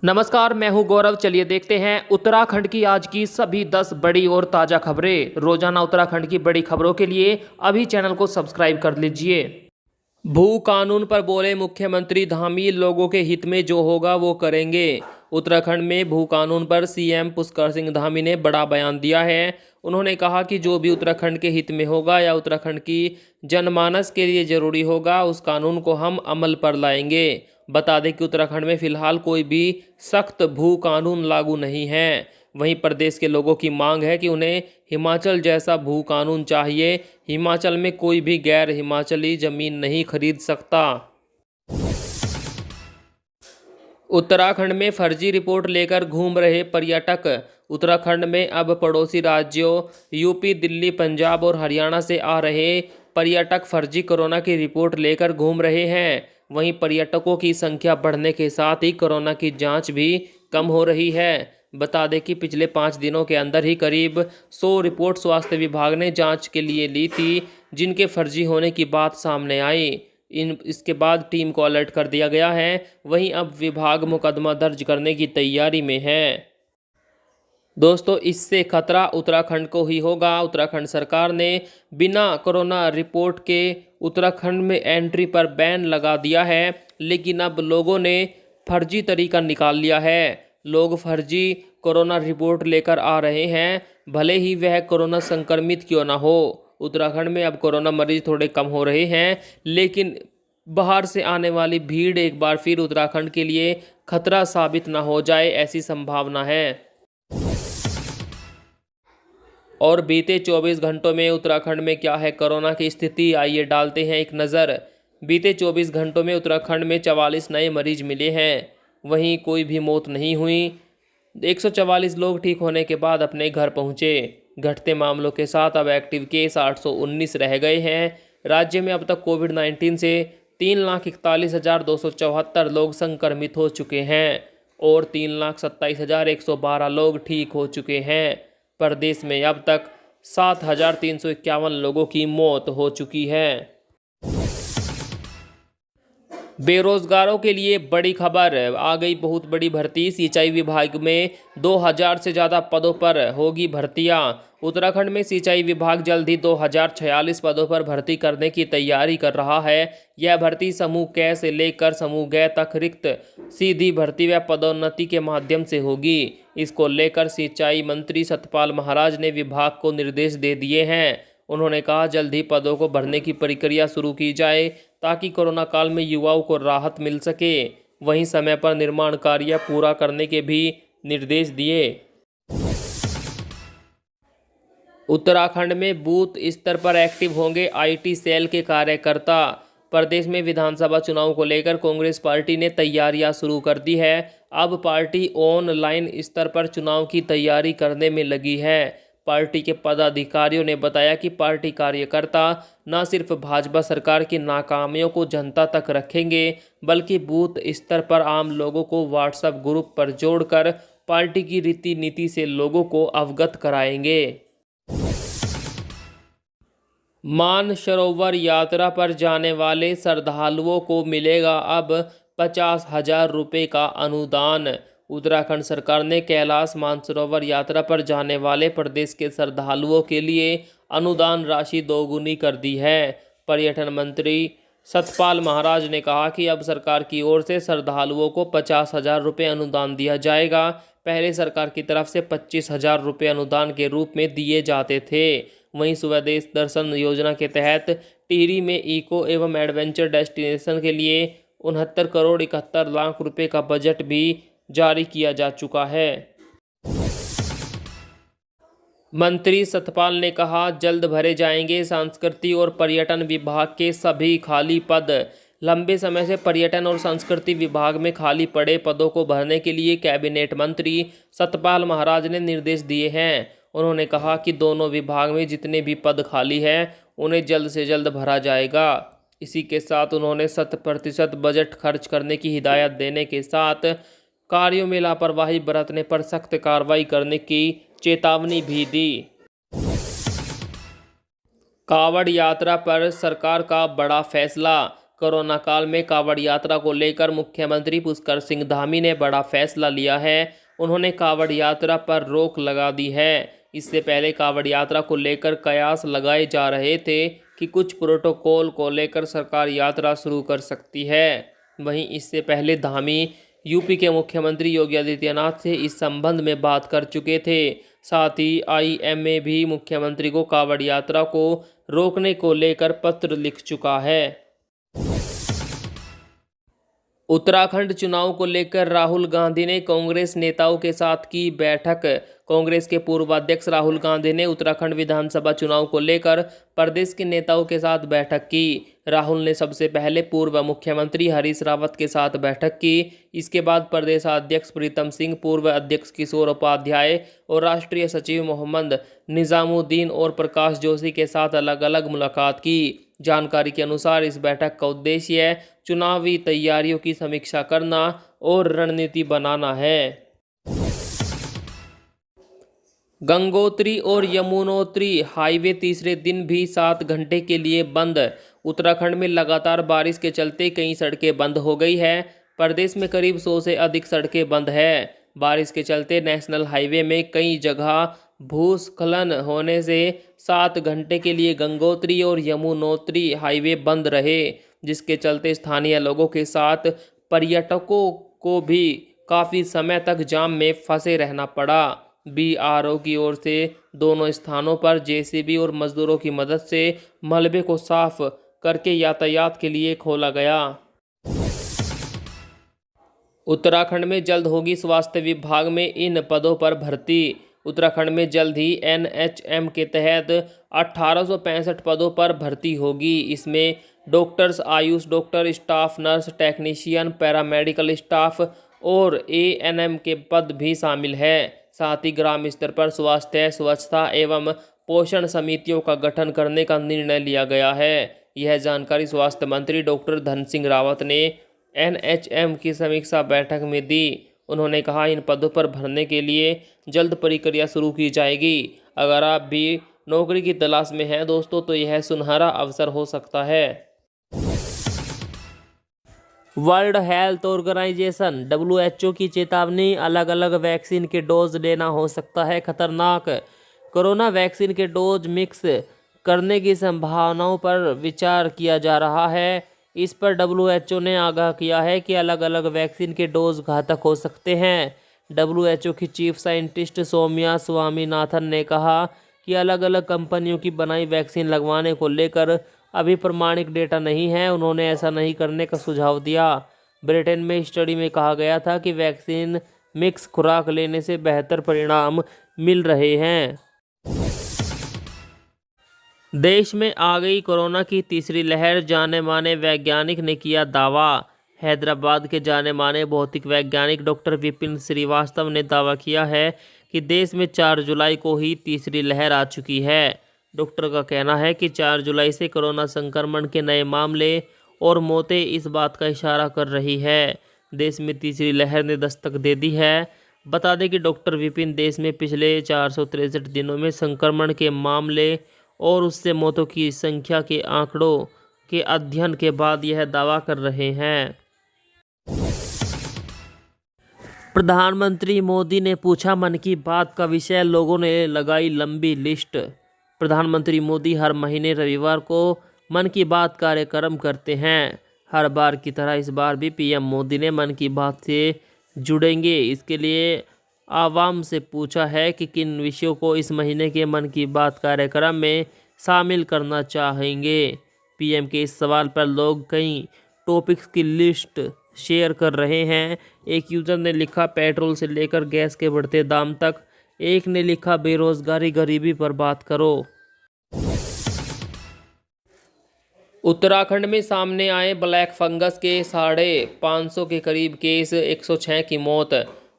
नमस्कार, मैं हूं गौरव। चलिए देखते हैं उत्तराखंड की आज की सभी 10 बड़ी और ताज़ा खबरें। रोजाना उत्तराखंड की बड़ी खबरों के लिए अभी चैनल को सब्सक्राइब कर लीजिए। भू कानून पर बोले मुख्यमंत्री धामी, लोगों के हित में जो होगा वो करेंगे। उत्तराखंड में भू कानून पर सीएम पुष्कर सिंह धामी ने बड़ा बयान दिया है। उन्होंने कहा कि जो भी उत्तराखंड के हित में होगा या उत्तराखंड की जनमानस के लिए जरूरी होगा, उस कानून को हम अमल पर लाएंगे। बता दें कि उत्तराखंड में फिलहाल कोई भी सख्त भू कानून लागू नहीं है। वहीं प्रदेश के लोगों की मांग है कि उन्हें हिमाचल जैसा भू कानून चाहिए। हिमाचल में कोई भी गैर हिमाचली जमीन नहीं खरीद सकता। उत्तराखंड में फर्जी रिपोर्ट लेकर घूम रहे पर्यटक। उत्तराखंड में अब पड़ोसी राज्यों यूपी, दिल्ली, पंजाब और हरियाणा से आ रहे पर्यटक फर्जी कोरोना की रिपोर्ट लेकर घूम रहे हैं। वहीं पर्यटकों की संख्या बढ़ने के साथ ही कोरोना की जांच भी कम हो रही है। बता दें कि पिछले 5 दिनों के अंदर ही करीब 100 रिपोर्ट स्वास्थ्य विभाग ने जांच के लिए ली थी, जिनके फर्जी होने की बात सामने आई। इसके बाद टीम को अलर्ट कर दिया गया है। वहीं अब विभाग मुकदमा दर्ज करने की तैयारी में है। दोस्तों, इससे खतरा उत्तराखंड को ही होगा। उत्तराखंड सरकार ने बिना कोरोना रिपोर्ट के उत्तराखंड में एंट्री पर बैन लगा दिया है, लेकिन अब लोगों ने फर्जी तरीका निकाल लिया है। लोग फर्जी कोरोना रिपोर्ट लेकर आ रहे हैं, भले ही वह कोरोना संक्रमित क्यों ना हो। उत्तराखंड में अब कोरोना मरीज थोड़े कम हो रहे हैं, लेकिन बाहर से आने वाली भीड़ एक बार फिर उत्तराखंड के लिए खतरा साबित ना हो जाए, ऐसी संभावना है। और बीते 24 घंटों में उत्तराखंड में क्या है कोरोना की स्थिति, आइए डालते हैं एक नज़र। बीते 24 घंटों में उत्तराखंड में 44 नए मरीज मिले हैं। वहीं कोई भी मौत नहीं हुई। 144 लोग ठीक होने के बाद अपने घर पहुंचे। घटते मामलों के साथ अब एक्टिव केस 819 रह गए हैं। राज्य में अब तक कोविड-19 से 3,41,274 लोग संक्रमित हो चुके हैं और 3,27,112 लोग ठीक हो चुके हैं। प्रदेश में अब तक 7,351 लोगों की मौत हो चुकी है। बेरोजगारों के लिए बड़ी खबर आ गई, बहुत बड़ी भर्ती। सिंचाई विभाग में 2000 से ज़्यादा पदों पर होगी भर्तियां। उत्तराखंड में सिंचाई विभाग जल्द ही 2046 पदों पर भर्ती करने की तैयारी कर रहा है। यह भर्ती समूह क से लेकर समूह ग तक रिक्त सीधी भर्ती व पदोन्नति के माध्यम से होगी। इसको लेकर सिंचाई मंत्री सतपाल महाराज ने विभाग को निर्देश दे दिए हैं। उन्होंने कहा, जल्द ही पदों को भरने की प्रक्रिया शुरू की जाए ताकि कोरोना काल में युवाओं को राहत मिल सके। वहीं समय पर निर्माण कार्य पूरा करने के भी निर्देश दिए। उत्तराखंड में बूथ स्तर पर एक्टिव होंगे आईटी सेल के कार्यकर्ता। प्रदेश में विधानसभा चुनाव को लेकर कांग्रेस पार्टी ने तैयारियां शुरू कर दी है। अब पार्टी ऑनलाइन स्तर पर चुनाव की तैयारी करने में लगी है। पार्टी के पदाधिकारियों ने बताया कि पार्टी कार्यकर्ता न सिर्फ भाजपा सरकार की नाकामियों को जनता तक रखेंगे, बल्कि बूथ स्तर पर आम लोगों को व्हाट्सएप ग्रुप पर जोड़कर पार्टी की रीति नीति से लोगों को अवगत कराएंगे। मानसरोवर यात्रा पर जाने वाले श्रद्धालुओं को मिलेगा अब 50,000 रुपये का अनुदान। उत्तराखंड सरकार ने कैलाश मानसरोवर यात्रा पर जाने वाले प्रदेश के श्रद्धालुओं के लिए अनुदान राशि दोगुनी कर दी है। पर्यटन मंत्री सतपाल महाराज ने कहा कि अब सरकार की ओर से श्रद्धालुओं को 50,000 रुपये अनुदान दिया जाएगा। पहले सरकार की तरफ से 25,000 रुपये अनुदान के रूप में दिए जाते थे। वहीं स्वदेश दर्शन योजना के तहत टिहरी में इको एवं एडवेंचर डेस्टिनेशन के लिए 69 करोड़ 71 लाख रुपए का बजट भी जारी किया जा चुका है। मंत्री सतपाल ने कहा, जल्द भरे जाएंगे संस्कृति और पर्यटन विभाग के सभी खाली पद। लंबे समय से पर्यटन और संस्कृति विभाग में खाली पड़े पदों को भरने के लिए कैबिनेट मंत्री सतपाल महाराज ने निर्देश दिए हैं। उन्होंने कहा कि दोनों विभाग में जितने भी पद खाली हैं, उन्हें जल्द से जल्द भरा जाएगा। इसी के साथ उन्होंने 100% बजट खर्च करने की हिदायत देने के साथ कार्यों में लापरवाही बरतने पर सख्त कार्रवाई करने की चेतावनी भी दी। कांवड़ यात्रा पर सरकार का बड़ा फैसला। कोरोना काल में कांवड़ यात्रा को लेकर मुख्यमंत्री पुष्कर सिंह धामी ने बड़ा फैसला लिया है। उन्होंने कांवड़ यात्रा पर रोक लगा दी है। इससे पहले कांवड़ यात्रा को लेकर कयास लगाए जा रहे थे कि कुछ प्रोटोकॉल को लेकर सरकार यात्रा शुरू कर सकती है। वहीं इससे पहले धामी यूपी के मुख्यमंत्री योगी आदित्यनाथ से इस संबंध में बात कर चुके थे। साथ ही आईएमए भी मुख्यमंत्री को कांवड़ यात्रा को रोकने को लेकर पत्र लिख चुका है। उत्तराखंड चुनाव को लेकर राहुल गांधी ने कांग्रेस नेताओं के साथ की बैठक। कांग्रेस के पूर्व अध्यक्ष राहुल गांधी ने उत्तराखंड विधानसभा चुनाव को लेकर प्रदेश के नेताओं के साथ बैठक की। राहुल ने सबसे पहले पूर्व मुख्यमंत्री हरीश रावत के साथ बैठक की। इसके बाद प्रदेशाध्यक्ष प्रीतम सिंह, पूर्व अध्यक्ष किशोर उपाध्याय और राष्ट्रीय सचिव मोहम्मद निजामुद्दीन और प्रकाश जोशी के साथ अलग अलग मुलाकात की। जानकारी के अनुसार इस बैठक का उद्देश्य चुनावी तैयारियों की समीक्षा करना और रणनीति बनाना है। गंगोत्री और यमुनोत्री हाईवे तीसरे दिन भी 7 घंटे के लिए बंद। उत्तराखंड में लगातार बारिश के चलते कई सड़कें बंद हो गई है। प्रदेश में करीब 100 से अधिक सड़कें बंद है। बारिश के चलते नेशनल हाईवे में कई जगह भूस्खलन होने से 7 घंटे के लिए गंगोत्री और यमुनोत्री हाईवे बंद रहे, जिसके चलते स्थानीय लोगों के साथ पर्यटकों को भी काफ़ी समय तक जाम में फंसे रहना पड़ा। बीआरओ की ओर से दोनों स्थानों पर जेसीबी और मजदूरों की मदद से मलबे को साफ करके यातायात के लिए खोला गया। उत्तराखंड में जल्द होगी स्वास्थ्य विभाग में इन पदों पर भर्ती। उत्तराखंड में जल्द ही एनएचएम के तहत 1865 पदों पर भर्ती होगी। इसमें doctors, Ayush doctor, staff nurse, technician, paramedical staff और एएनएम के पद भी शामिल हैं। साथ ही ग्राम स्तर पर स्वास्थ्य, स्वच्छता एवं पोषण समितियों का गठन करने का निर्णय लिया गया है। यह जानकारी स्वास्थ्य मंत्री डॉक्टर धन सिंह रावत ने एनएचएम की समीक्षा बैठक में दी। उन्होंने कहा, इन पदों पर भरने के लिए जल्द प्रक्रिया शुरू की जाएगी। अगर आप भी नौकरी की तलाश में हैं दोस्तों, तो यह सुनहरा अवसर हो सकता है। वर्ल्ड हेल्थ ऑर्गेनाइजेशन WHO की चेतावनी, अलग अलग वैक्सीन के डोज लेना हो सकता है खतरनाक। कोरोना वैक्सीन के डोज मिक्स करने की संभावनाओं पर विचार किया जा रहा है। इस पर WHO ने आगाह किया है कि अलग अलग वैक्सीन के डोज घातक हो सकते हैं। WHO की चीफ साइंटिस्ट सौम्या स्वामीनाथन ने कहा कि अलग अलग कंपनियों की बनाई वैक्सीन लगवाने को लेकर अभी प्रमाणिक डेटा नहीं है। उन्होंने ऐसा नहीं करने का सुझाव दिया। ब्रिटेन में स्टडी में कहा गया था कि वैक्सीन मिक्स खुराक लेने से बेहतर परिणाम मिल रहे हैं। देश में आ गई कोरोना की तीसरी लहर, जाने माने वैज्ञानिक ने किया दावा। हैदराबाद के जाने माने भौतिक वैज्ञानिक डॉक्टर विपिन श्रीवास्तव ने दावा किया है कि देश में 4 जुलाई को ही तीसरी लहर आ चुकी है। डॉक्टर का कहना है कि 4 जुलाई से कोरोना संक्रमण के नए मामले और मौतें इस बात का इशारा कर रही है देश में तीसरी लहर ने दस्तक दे दी है। बता दें कि डॉक्टर विपिन देश में पिछले 463 दिनों में संक्रमण के मामले और उससे मौतों की संख्या के आंकड़ों के अध्ययन के बाद यह दावा कर रहे हैं। प्रधानमंत्री मोदी ने पूछा मन की बात का विषय, लोगों ने लगाई लंबी लिस्ट। प्रधानमंत्री मोदी हर महीने रविवार को मन की बात कार्यक्रम करते हैं। हर बार की तरह इस बार भी पीएम मोदी ने मन की बात से जुड़ेंगे। इसके लिए आवाम से पूछा है कि किन विषयों को इस महीने के मन की बात कार्यक्रम में शामिल करना चाहेंगे। पीएम के इस सवाल पर लोग कई टॉपिक्स की लिस्ट शेयर कर रहे हैं। एक यूजर ने लिखा पेट्रोल से लेकर गैस के बढ़ते दाम तक। एक ने लिखा बेरोजगारी गरीबी पर बात करो। उत्तराखंड में सामने आए ब्लैक फंगस के 550 के करीब केस, 106 की मौत।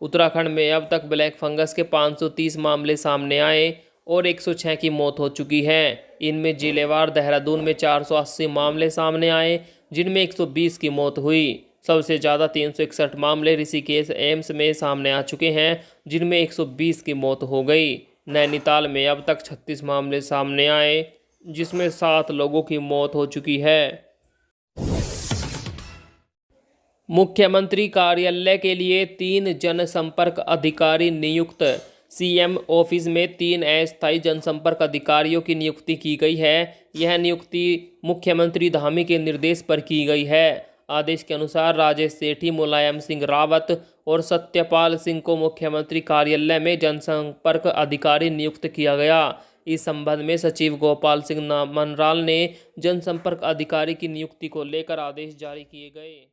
उत्तराखंड में अब तक ब्लैक फंगस के 530 मामले सामने आए और 106 की मौत हो चुकी है। इनमें जिलेवार देहरादून में 480 मामले सामने आए, जिनमें 120 की मौत हुई। सबसे ज़्यादा 361 मामले ऋषिकेश एम्स में सामने आ चुके हैं, जिनमें 120 की मौत हो गई। नैनीताल में अब तक 36 मामले सामने आए, जिसमें 7 लोगों की मौत हो चुकी है। मुख्यमंत्री कार्यालय के लिए 3 जनसंपर्क अधिकारी नियुक्त। सीएम ऑफिस में 3 अस्थायी जनसंपर्क अधिकारियों की नियुक्ति की गई है। यह नियुक्ति मुख्यमंत्री धामी के निर्देश पर की गई है। आदेश के अनुसार राजेश सेठी, मुलायम सिंह रावत और सत्यपाल सिंह को मुख्यमंत्री कार्यालय में जनसंपर्क अधिकारी नियुक्त किया गया। इस संबंध में सचिव गोपाल सिंह मनराल ने जनसंपर्क अधिकारी की नियुक्ति को लेकर आदेश जारी किए गए।